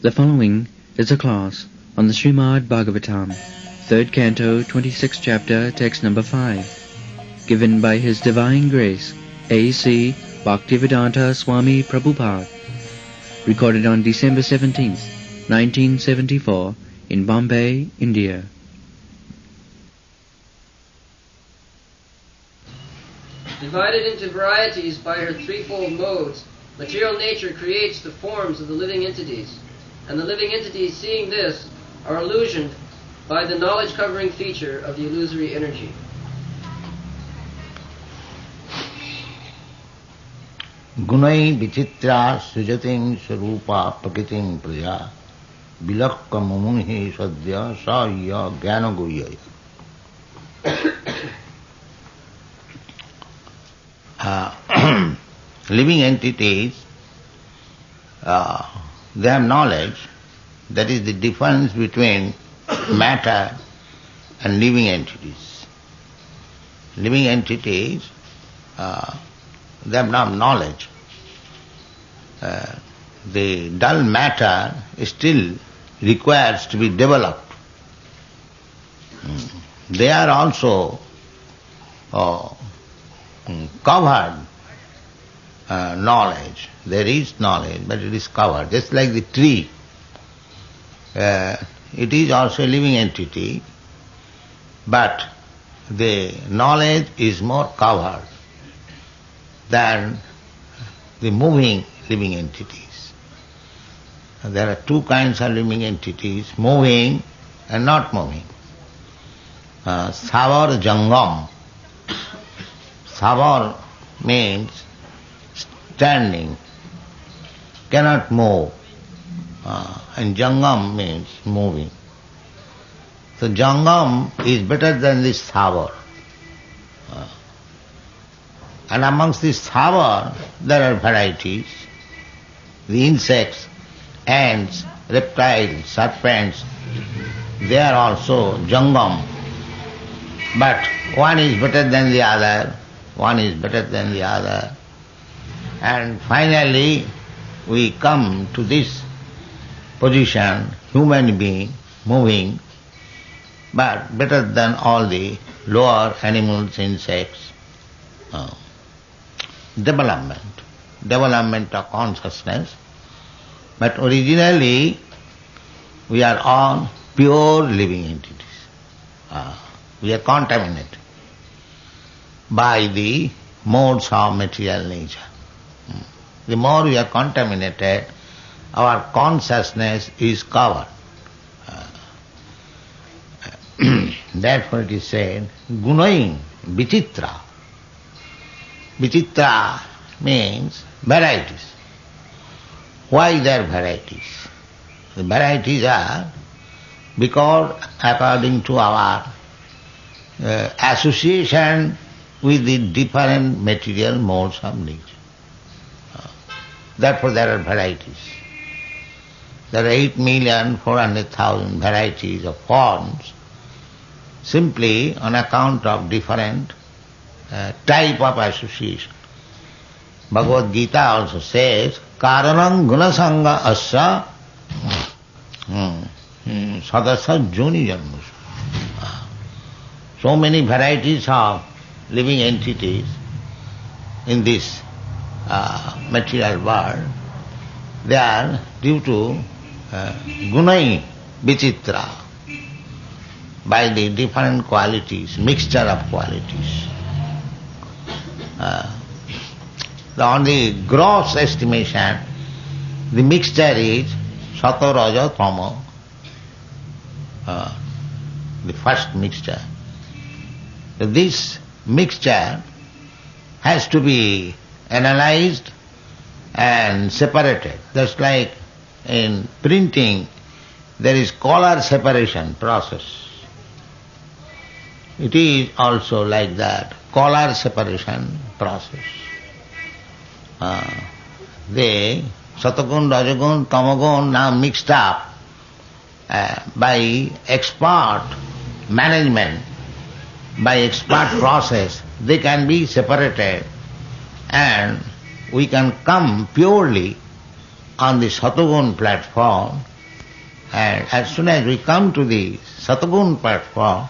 The following is a class on the Srimad Bhagavatam, 3rd Canto, 26th Chapter, Text number 5, given by His Divine Grace, A.C. Bhaktivedanta Swami Prabhupada, recorded on December 17th, 1974, in Bombay, India. Divided into varieties by her threefold modes, material nature creates the forms of the living entities, and the living entities, seeing this, are illusioned by the knowledge-covering feature of the illusory energy. Gunai vichitra sujating sarupa prakiting praja vilakka mumuni sadhya sahya jnana gurya. Living entities, they have knowledge. That is the difference between matter and living entities. Living entities, they have not knowledge. The dull matter still requires to be developed. They are also covered knowledge. There is knowledge, but it is covered. Just like the tree, it is also a living entity, but the knowledge is more covered than the moving living entities. There are two kinds of living entities, moving and not moving. Savar Jangam. Savar means standing, cannot move, and Jangam means moving. So Jangam is better than this Savar. And amongst this Savar, there are varieties. The insects, ants, reptiles, serpents, they are also Jangam. But one is better than the other, one is better than the other. And finally, we come to this position, human being, moving, but better than all the lower animals, insects. Development of consciousness. But originally, we are all pure living entities. We are contaminated by the modes of material nature. The more we are contaminated, our consciousness is covered. Therefore it is said, Gunain vichitra. Vichitra means varieties. Why there are varieties? The varieties are because according to our association with the different material modes of nature. Therefore there are varieties. There are 8,400,000 varieties of forms simply on account of different type of association. Bhagavad Gita also says, Karanam gunasanga asya sadasya joni janmusu. So many varieties of living entities in this material world, they are due to gunai vichitra, by the different qualities, mixture of qualities. On the gross estimation, the mixture is sato, raja, tamo, the first mixture. This mixture has to be analyzed and separated. Just like in printing, there is color separation process. It is also like that, color separation process. The Satagun, Rajagun, Tamagun now mixed up by expert management, by expert process, they can be separated and we can come purely on the Satagun platform And as soon as we come to the Satagun platform,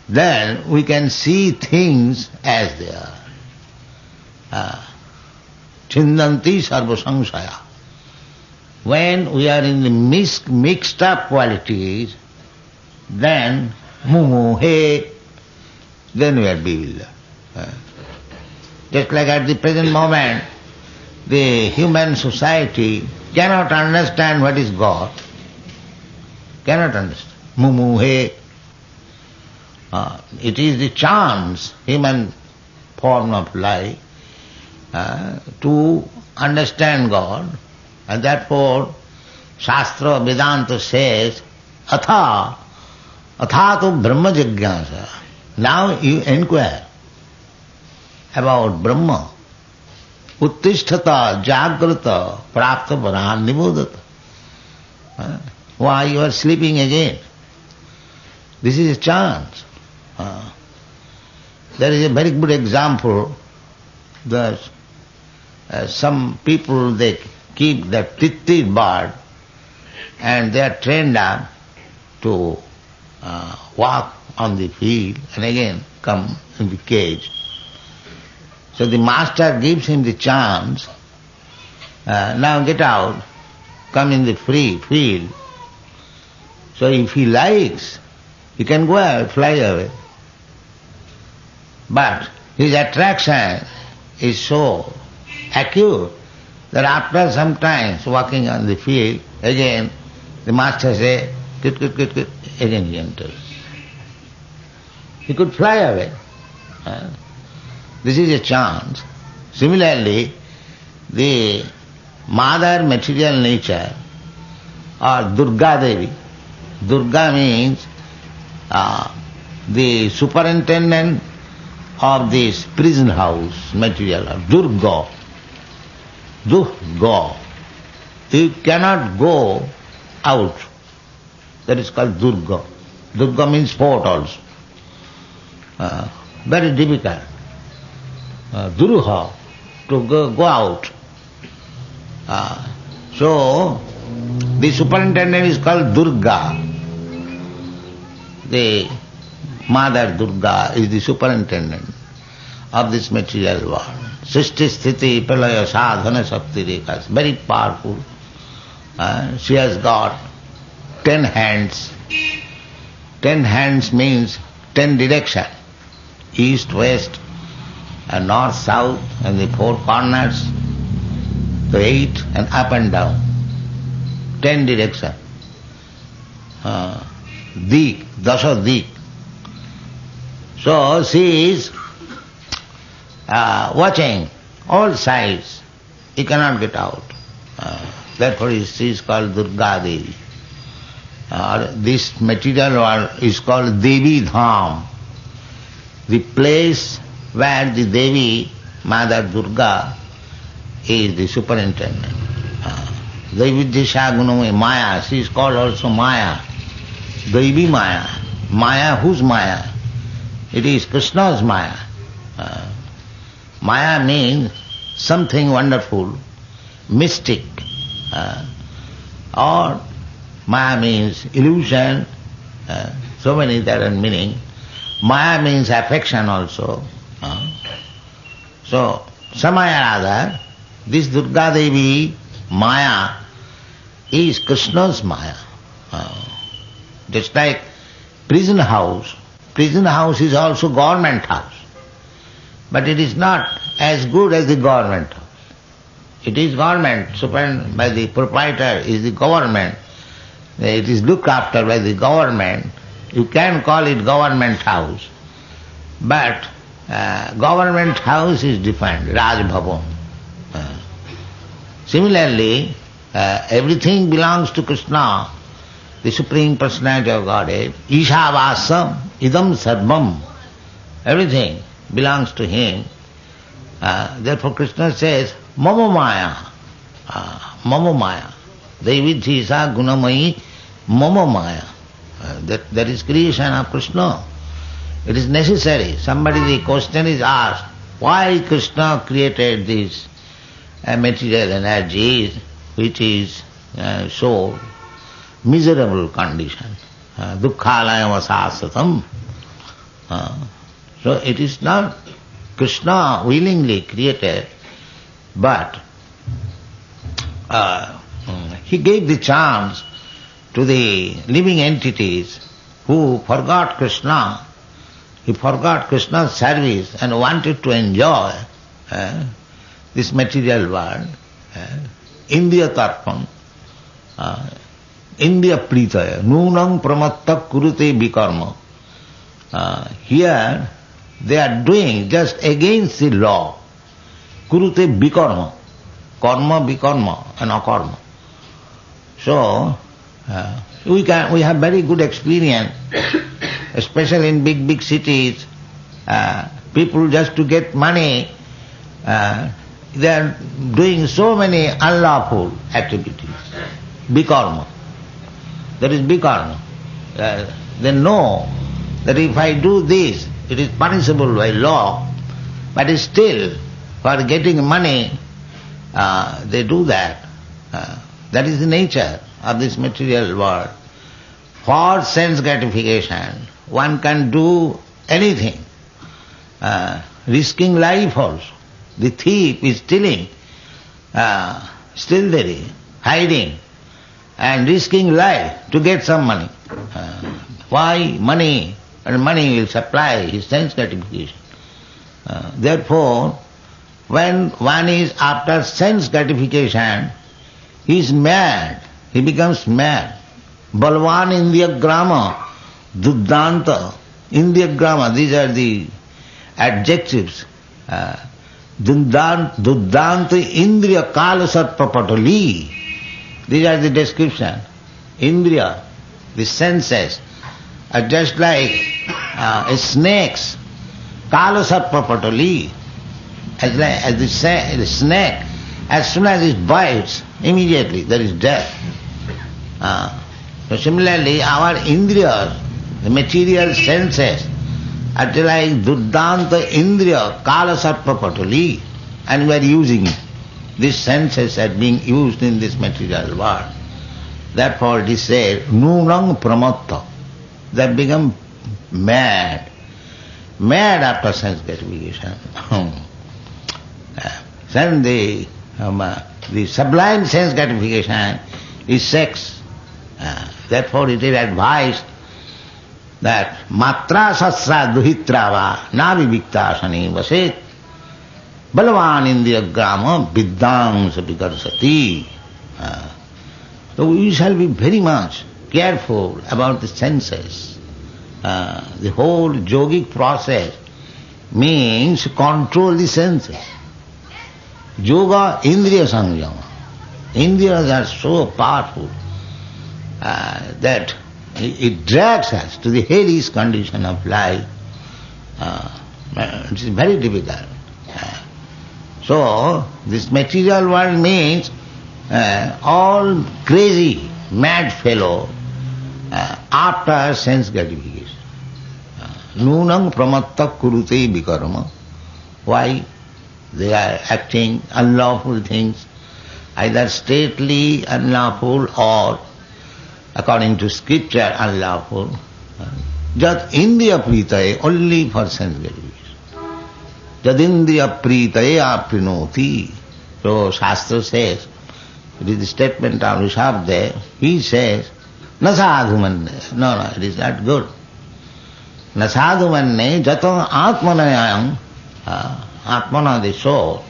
then we can see things as they are. Chindanti sarva samsaya. When we are in the mixed up qualities, then mumuhe, then we are bewildered. Just like at the present moment, the human society cannot understand what is God. Cannot understand. Mumuhe. It is the chance, human form of life, to understand God, and therefore Shastra Vedanta says, Atha tu Brahma Jigyasa. Now you inquire about Brahma. Uttisthata Jagrata Prapta Varan Nibodata. Why you are sleeping again? This is a chance. There is a very good example that some people, they keep that titti bird and they are trained up to walk on the field and again come in the cage. So the master gives him the chance, now get out, come in the free field. So if he likes, he can go out, fly away. But his attraction is so acute that after some time walking on the field, again the master says, kit, again he enters. He could fly away. This is a chance. Similarly, the mother material nature or Durga Devi. Durga means the superintendent of this prison house material, Durga. Durga. You cannot go out. That is called Durga. Durga means fort also. Very difficult. Durha, to go out. So, the superintendent is called Durga. The Mother Durga is the superintendent of this material world. Srishti Sthiti Pralaya Sadhana Shakti Rekhas, very powerful. She has got 10 hands. 10 hands means 10 direction. East, west, and north, south, and the 4 corners, the 8, and up and down. 10 direction. Dik, Dasha Dik. So she is watching all sides. He cannot get out. Therefore she is called Durga Devi. This material world is called Devi Dham. The place where the Devi, Mother Durga, is the superintendent. Devi Disha Guname Maya, she is called also Maya. Devi Maya. Maya, whose Maya? It is Krishna's Maya. Maya means something wonderful, mystic. Or Maya means illusion, so many different meaning. Maya means affection also. So, Samaya Radha, this Durga Devi Maya is Krishna's Maya. Just like prison house. Prison house is also government house. But it is not as good as the government house. It is government, superintended by the proprietor is the government. It is looked after by the government. You can call it government house. But government house is defined, Raj Bhavan. Similarly, everything belongs to Krishna, the Supreme Personality of Godhead. Ishavasam, idam sarvam. Everything belongs to Him. Therefore Krishna says, Mama Maya. Mama Maya. Devidhisa gunamayi Mama Maya. That is creation of Krishna. It is necessary. The question is asked, why Krishna created this material energy which is soul, miserable condition. Dukkhalayam asasatam. So it is not Krishna willingly created, but he gave the chance to the living entities who forgot Krishna. He forgot Krishna's service and wanted to enjoy this material world. Indriya tarpam, Indriya pritaya, nunam pramatta kurute vikarma. Here they are doing just against the law. Kurute vikarma, karma, vikarma and akarma. So we have very good experience, especially in big cities. People just to get money, they are doing so many unlawful activities. Vikarma. That is vikarma. They know that if I do this, it is punishable by law, but still, for getting money, they do that. That is the nature of this material world. For sense gratification, one can do anything, risking life also. The thief is stealing, stealthily, hiding, and risking life to get some money. Why? Money. And money will supply his sense gratification. Therefore, when one is after sense gratification, he is mad, he becomes mad. Balvan Indriya Grama, Duddanta, Indriya Grama, these are the adjectives. Duddanta Indriya Kala Sarpa Patali, these are the description. Indriya, the senses, are just like snakes. Kala Sarpa Patali, as the snake, as soon as it bites, immediately there is death. So similarly, our indriyas, the material senses, are like Duddanta Indriya Kala Sarpa Patali, and we are using it. These senses are being used in this material world. Therefore it is said, Nunang Pramatta. They have become mad after sense gratification. Then the sublime sense gratification is sex. Therefore it is advised that matra sasra duhitrava na vivikta sani vaset balavan indriya grama viddam sapikarsati. So we shall be very much careful about the senses. The whole yogic process means control the senses. Yoga indriya samyama. Indriyas are so powerful that it drags us to the hellish condition of life. It is very difficult. So this material world means all crazy, mad fellow after sense gratification. Nunang pramatta kurute vikarma. Why? They are acting unlawful things, either stately unlawful or, according to scripture, unlawful. Jat indriya pritaye, only for sense gratification. Jat indriya pritaye aprinoti. So Shastra says, it is the statement of Rishabdev, he says, na sadhumanne. No, it is not good. Na sadhumanne jato atmanayam, atmana, the soul,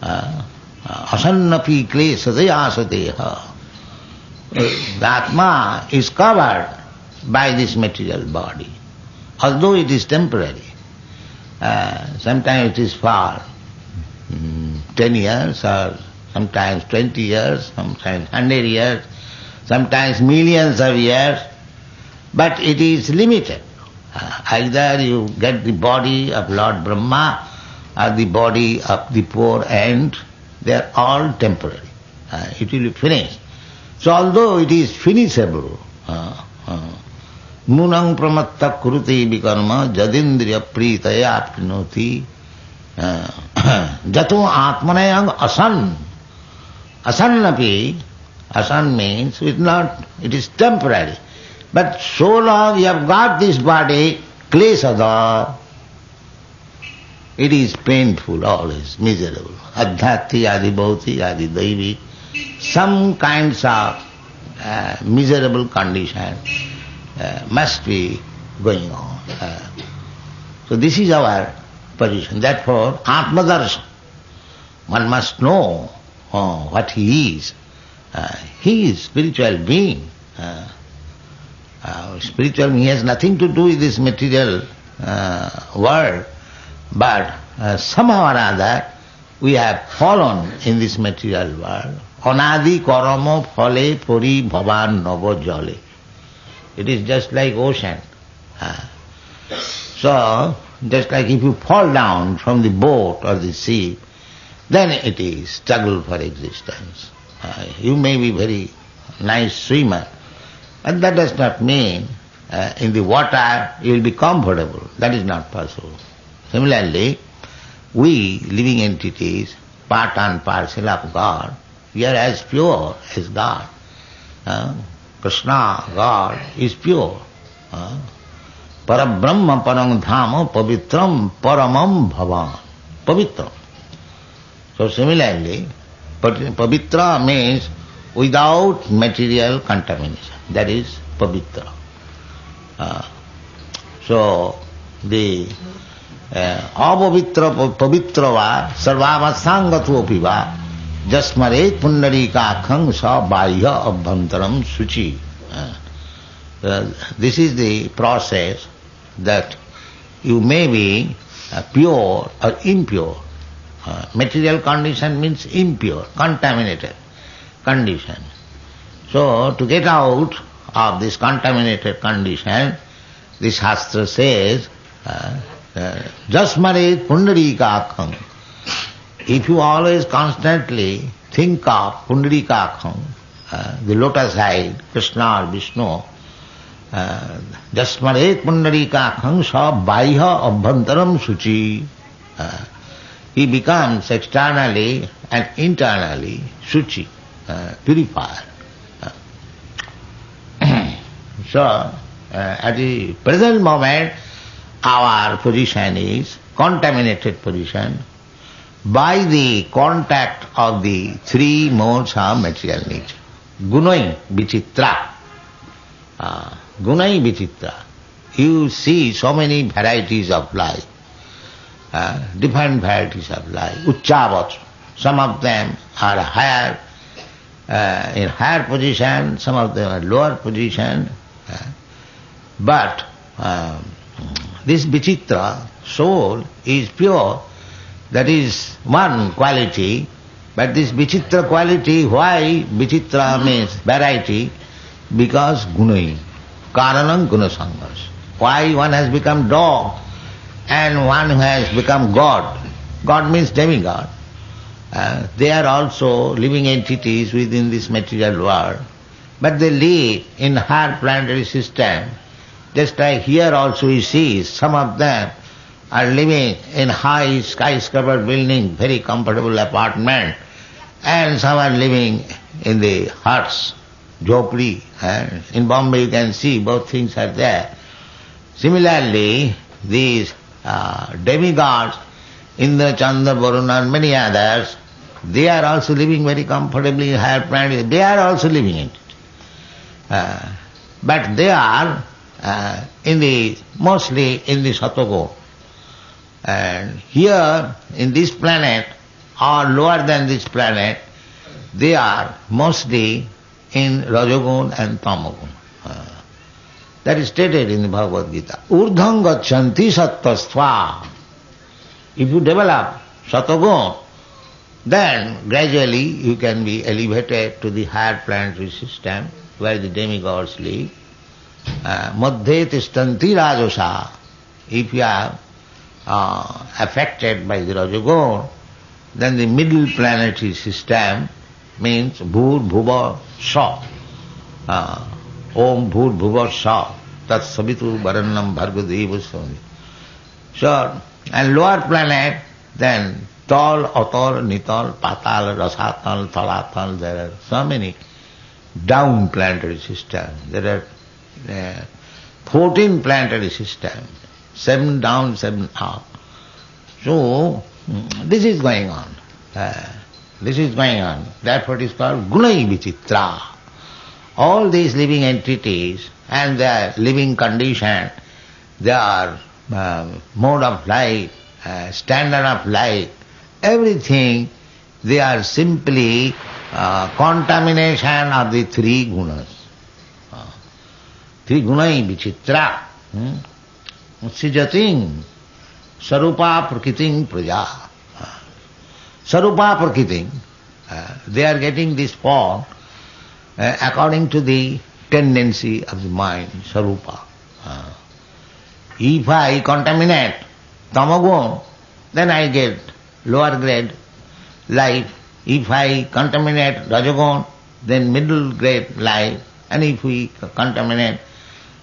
asannapi klesataya asadeha. The Atma is covered by this material body, although it is temporary. Sometimes it is for 10 years, or sometimes 20 years, sometimes 100 years, sometimes millions of years, but it is limited. Either you get the body of Lord Brahma or the body of the poor ant, they are all temporary. It will be finished. So although it is finishable, nunang pramatta kuruti vikarma jadindriya pritaya aprinoti jato atmanayang asan. Asannapi Asan means it is temporary. But so long you have got this body, klesada, it is painful always, miserable. Adhyati, adi bhauti, adi daivi, some kinds of miserable condition must be going on. So this is our position. Therefore, Atmadarshan, one must know what he is. He is spiritual being. Spiritual being has nothing to do with this material world, but somehow or other we have fallen in this material world. Anadi karama phale puri bhavan nava jale. It is just like ocean. So, just like if you fall down from the boat or the sea, then it is struggle for existence. You may be very nice swimmer, but that does not mean in the water you will be comfortable. That is not possible. Similarly, we living entities, part and parcel of God, we are as pure as God. Krishna, God, is pure. Parabrahma parang dhama pavitram paramam bhavan. Pavitram. So similarly, pavitra means without material contamination. That is pavitra. So the apavitra pavitra va sarvavasangatvopi va jasmaret pundarikakhang sa bahya abhantaram suchi. This is the process that you may be pure or impure. Material condition means impure, contaminated condition. So to get out of this contaminated condition, the Shastra says, Jasmaret pundarikakham. If you always constantly think of pundarikakham, the lotus eyed Krishna or Vishnu, Jasmaret pundarikakham sa bahya abhantaram suchi. He becomes externally and internally suchi, purified. So, at the present moment, our position is contaminated position by the contact of the three modes of material nature. Gunai vichitra. Gunai vichitra. You see so many varieties of life. Different varieties of life. Uchchavat. Some of them are higher, in higher position, some of them are lower position. But this vichitra, soul, is pure. That is one quality. But this vichitra quality, why vichitra means variety? Because gunai. Karanam gunasangas. Why one has become dog and one who has become God? God means demigod. They are also living entities within this material world. But they live in higher planetary system. Just like here also you see, some of them are living in high skyscraper building, very comfortable apartment, and some are living in the huts, jhopri. In Bombay you can see both things are there. Similarly, these demigods, Indra, Chandra, Varuna and many others, they are also living very comfortably in higher planets. They are also living in it. But they are mostly in the Satago. And here, in this planet, or lower than this planet, they are mostly in Rajagun and Tamagun. That is stated in the Bhagavad Gita. Urdham gachanti sattvastva. If you develop Satagun, then gradually you can be elevated to the higher planetary system where the demigods live. Madhye tishtanti rajasa. If you are affected by the Rajagun, then the middle planetary system means Bhur Bhuva Sa. Om Bhur Bhuva Sa. Tat Savitu Varannam Bhargadeva Soni. So, and lower planet, then Tal, Atal, Nital, Patal, Rasatal, Talatal, there are so many down planetary system. There are 14 planetary systems, 7 down, 7 up. So, this is going on. This is going on. Therefore it is called Gunai Vichitra. All these living entities and their living condition, their mode of life, standard of life, everything, they are simply contamination of the three gunas. Three gunai vichitra. Sijating sarupa prakriting praja. Sarupa prakriting. They are getting this form according to the tendency of the mind, sarupa. If I contaminate tamagun, then I get lower grade life. If I contaminate rajagun, then middle grade life. And if we contaminate,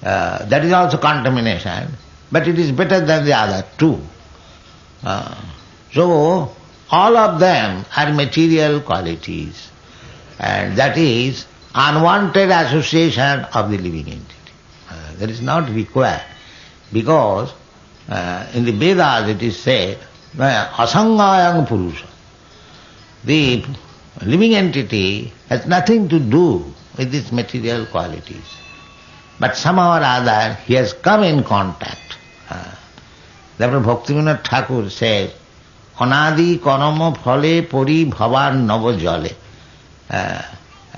that is also contamination, but it is better than the other two. So, all of them are material qualities, and that is unwanted association of the living entity. That is not required, because in the Vedas it is said, asangayang purusha. The living entity has nothing to do with these material qualities, but somehow or other he has come in contact. Therefore Bhaktivinoda Thakur says, Anadi karama phale pori bhavan nava jale.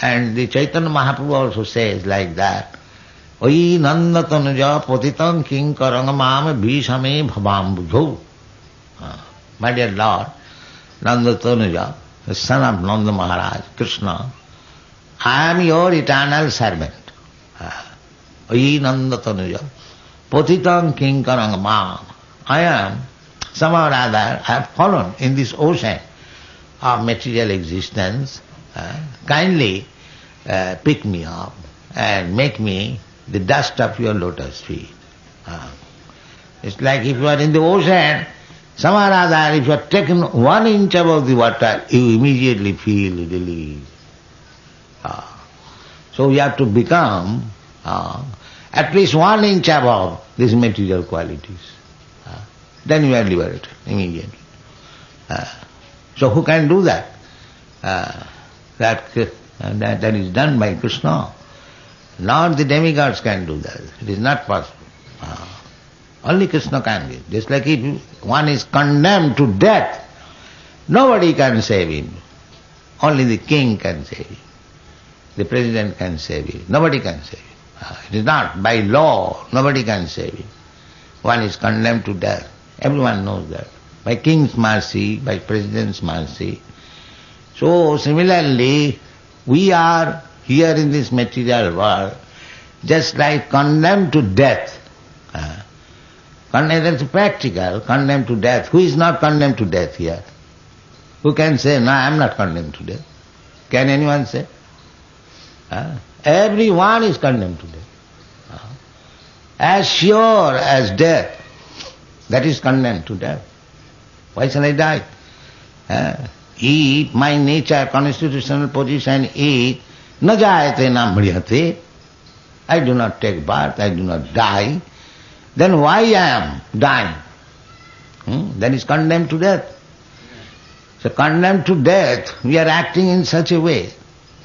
And the Chaitanya Mahaprabhu also says like that, Oi nanda tanuja patitam kinkaranga mama bhishame bhavam budho. My dear Lord, Nanda Tanuja, the son of Nanda Maharaj, Krishna, I am your eternal servant. Oi nanda tanuja patitam kinkaranga mama. I am, somehow or other, I have fallen in this ocean of material existence. Kindly pick me up and make me the dust of your lotus feet. It's like if you are in the ocean, somehow or other, if you are taken 1 inch above the water, you immediately feel relief. So you have to become at least 1 inch above these material qualities. Then you are liberated immediately. So who can do that? That is done by Krishna. Not the demigods can do that. It is not possible. Only Krishna can do it. Just like if one is condemned to death, nobody can save him. Only the king can save him. The president can save him. Nobody can save him. It is not. By law, nobody can save him. One is condemned to death. Everyone knows that. By king's mercy, by president's mercy. So similarly, we are here in this material world just like condemned to death. Condemned, that's practical, condemned to death. Who is not condemned to death here? Who can say, no, I am not condemned to death? Can anyone say? Everyone is condemned to death. As sure as death, that is condemned to death. Why shall I die? If my nature, constitutional position is na jayate na mriyate, I do not take birth, I do not die, then why I am dying? That is condemned to death. So condemned to death, we are acting in such a way.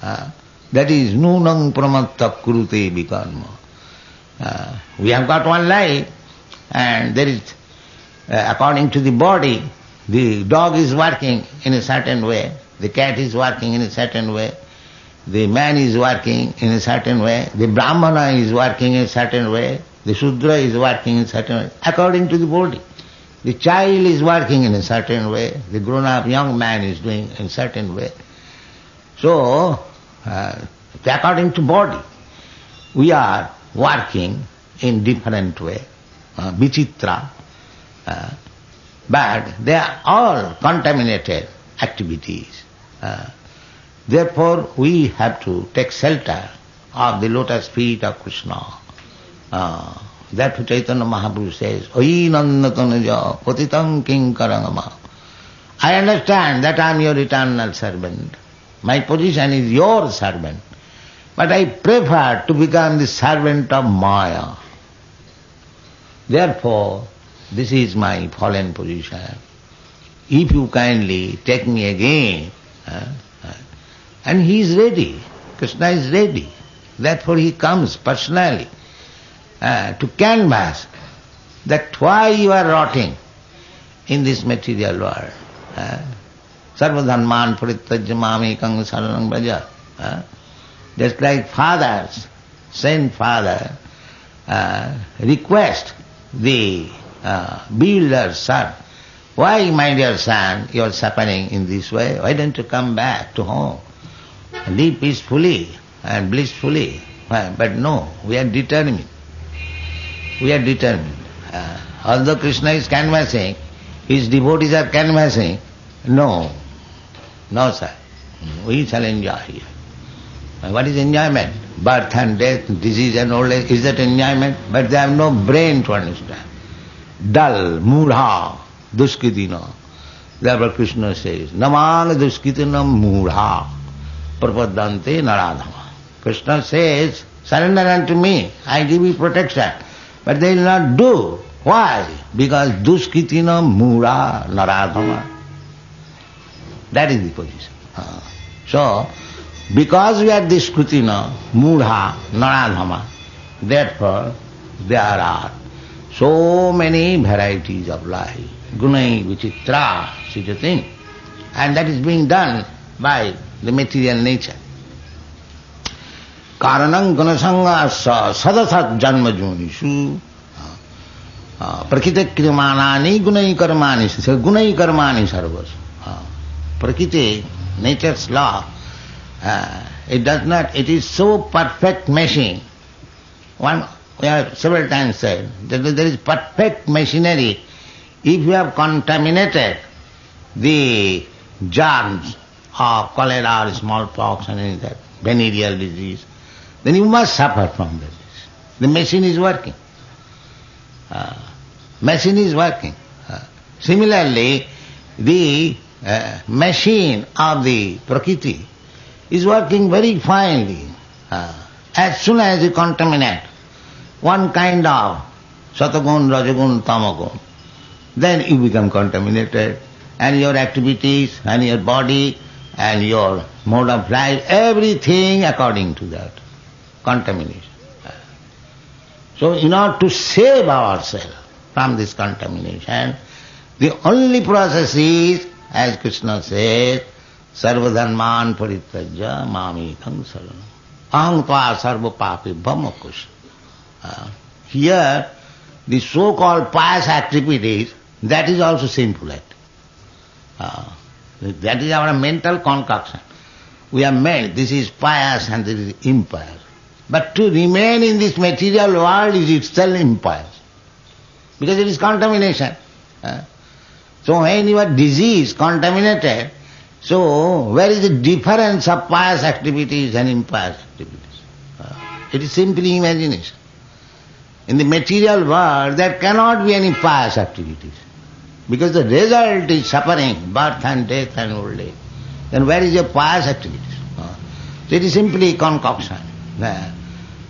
That is nunang pramatta kurute vikarma. We have got one life, and there is, according to the body, the dog is working in a certain way, the cat is working in a certain way, the man is working in a certain way, the brahmana is working in a certain way, the Shudra is working in a certain way, according to the body. The child is working in a certain way, the grown-up young man is doing in a certain way. So, according to body, we are working in different way, vichitra, but they are all contaminated activities. Therefore, we have to take shelter of the lotus feet of Krishna. Therefore Chaitanya Mahaprabhu says, Oi nandatanuja patitam kinkarangama. I understand that I am your eternal servant. My position is your servant. But I prefer to become the servant of Maya. Therefore, this is my fallen position. If you kindly take me again, and he is ready, Krishna is ready. Therefore he comes personally to canvass that why you are rotting in this material world. Sarvadharman parityajya mamekam saranam vraja. Just like fathers, saint father, request the builder's son, why, my dear son, you are suffering in this way? Why don't you come back to home? Live peacefully and blissfully. But no, we are determined. We are determined. Although Krishna is canvassing, his devotees are canvassing, no, sir, we shall enjoy here. What is enjoyment? Birth and death, disease and old age, is that enjoyment? But they have no brain to understand. Dull, mudha, duskitina. Therefore Krishna says, namang duskitina mudha prapadante naradhama. Krishna says, surrender unto me, I give you protection. But they will not do. Why? Because duskitina mudha naradhama. That is the position. So, because we are duskitina mudha naradhama, therefore there are so many varieties of life. Gunai vichitra, such a thing. And that is being done by the material nature. Karanam gunasanga sadasat janma jonishu prakita krimanani gunai karmani sarvas. Prakriti, nature's law, it is so perfect machine. We have several times said that there is perfect machinery. If you have contaminated the germs of cholera or smallpox and any that venereal disease, then you must suffer from this. The machine is working. Machine is working. Similarly, the machine of the Prakriti is working very finely. As soon as you contaminate one kind of Satagun, Rajagun, Tamagun, then you become contaminated, and your activities and your body and your mode of life, everything according to that contamination. So in order to save ourselves from this contamination, the only process is, as Krishna says, sarvadharman parityajya mamekam saranam aham tva sarva papibham akusha. Here, the so-called pious activities, that is also sinful act. That is our mental concoction. We are made, this is pious and this is impious. But to remain in this material world is itself impious, because it is contamination. So when you are diseased, contaminated, so where is the difference of pious activities and impious activities? It is simply imagination. In the material world, there cannot be any pious activities, because the result is suffering, birth and death and old age. Then where is your pious activities? So it is simply concoction.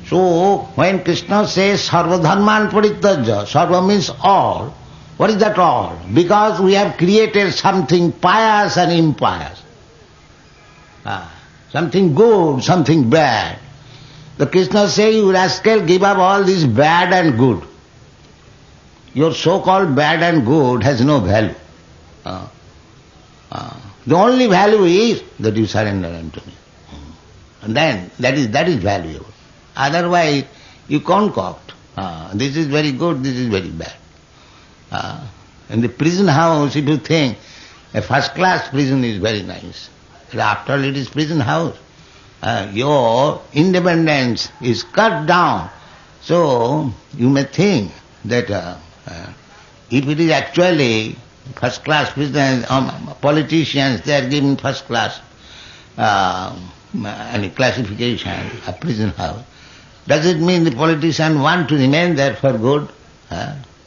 So when Krishna says sarvadharman parityajya, sarva means all. What is that all? Because we have created something pious and impious. Something good, something bad. The Krishna says, you rascal, give up all this bad and good. Your so-called bad and good has no value. The only value is that you surrender unto me. And then that is valuable. Otherwise, you concoct. This is very good, this is very bad. In the prison house, if you think a first-class prison is very nice, after all it is prison house. Your independence is cut down. So you may think that if it is actually first-class prison, politicians, they are given first-class classification, a prison house. Does it mean the politicians want to remain there for good?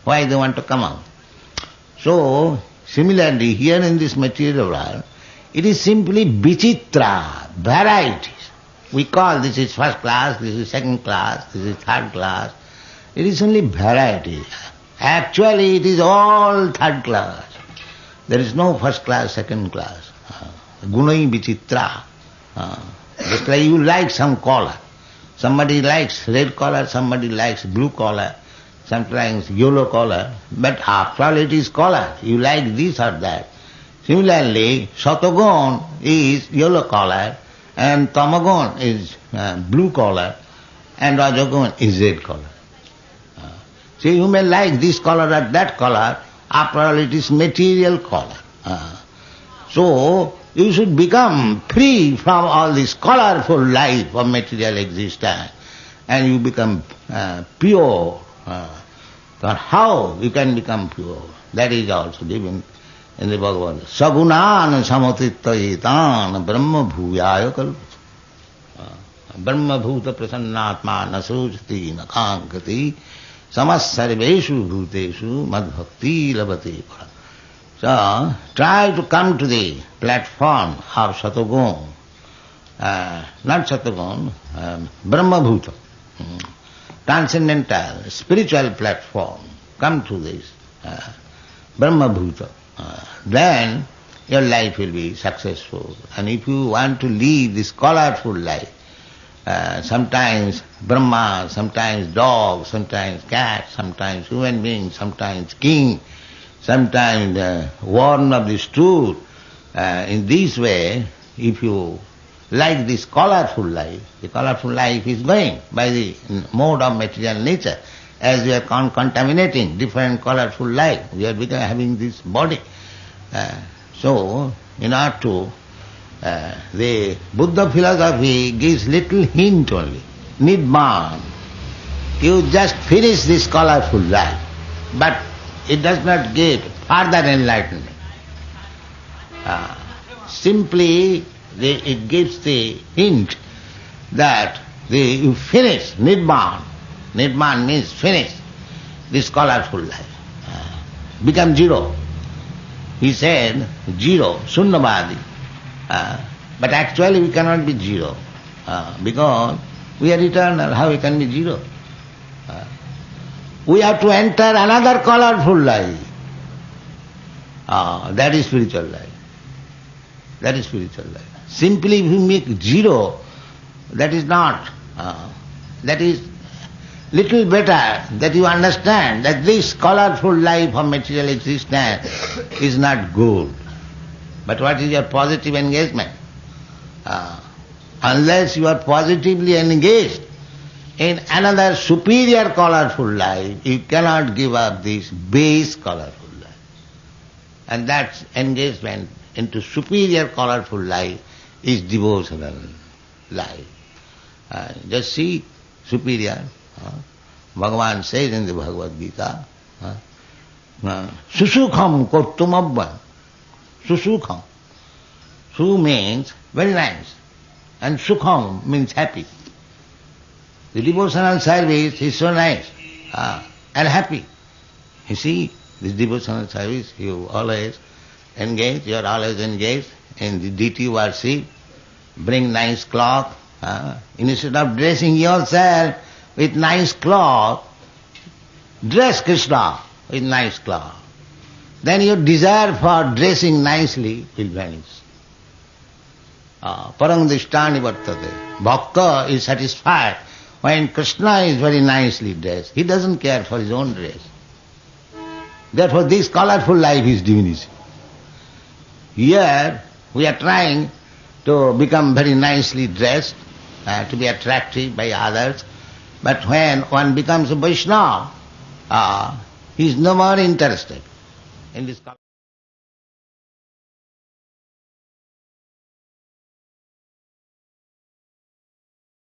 Why they want to come out? So, similarly, here in this material world, it is simply vichitra, varieties. We call this is first class, this is second class, this is third class. It is only variety. Actually it is all third class. There is no first class, second class. Gunai vichitra. Just like you like some color. Somebody likes red color, somebody likes blue color, sometimes yellow color. But after all it is color. You like this or that. Similarly, Satagun is yellow color and Tamagun is blue color and Rajagun is red color. So you may like this color or that color, after all it is material color. So you should become free from all this colorful life of material existence and you become pure. But how you can become pure? That is also given in the Bhagavad Gita. Sagunan samatittayetan brahma bhuyaya kalpata. Brahma bhuta prasannatma nasojati nakankati samas sarveshu bhuteshu madbhakti labate para. So, try to come to the platform of Satagun, not Satagun, Brahma bhuta, transcendental, spiritual platform. Come to this Brahma bhuta. Then your life will be successful. And if you want to lead this colorful life, sometimes Brahma, sometimes dog, sometimes cat, sometimes human being, sometimes king, sometimes worn of the stool. In this way, if you like this colorful life, the colorful life is going by the mode of material nature. As we are contaminating different colorful life, we are having this body. So, in order to, the Buddha philosophy gives little hint only. Nibbana. You just finish this colorful life, but it does not give further enlightenment. Simply, it gives the hint that you finish Nibbana. Nibbana means finish this colorful life. Become zero. He said zero, sunnavadi. But actually we cannot be zero because we are eternal. How we can be zero? We have to enter another colorful life. That is spiritual life. That is spiritual life. Simply if you make zero, that is not. That is little better that you understand that this colorful life of material existence is not good. But what is your positive engagement? Unless you are positively engaged in another superior colorful life, you cannot give up this base colorful life. And that engagement into superior colorful life is devotional life. Just see superior. Bhagavan says in the Bhagavad Gita, Susukham kortumabban. Susukham. Su means very nice, and Sukham means happy. The devotional service is so nice and happy. You see, this devotional service, you always engage, you are always engaged in the deity worship, bring nice cloth. Instead of dressing yourself with nice cloth, dress Krishna with nice cloth. Then your desire for dressing nicely will vanish. Parang dishtani vartate. Bhakta is satisfied when Krishna is very nicely dressed. He doesn't care for his own dress. Therefore this colorful life is diminishing. Here we are trying to become very nicely dressed, to be attractive by others. But when one becomes a Vaishnava, he is no more interested in this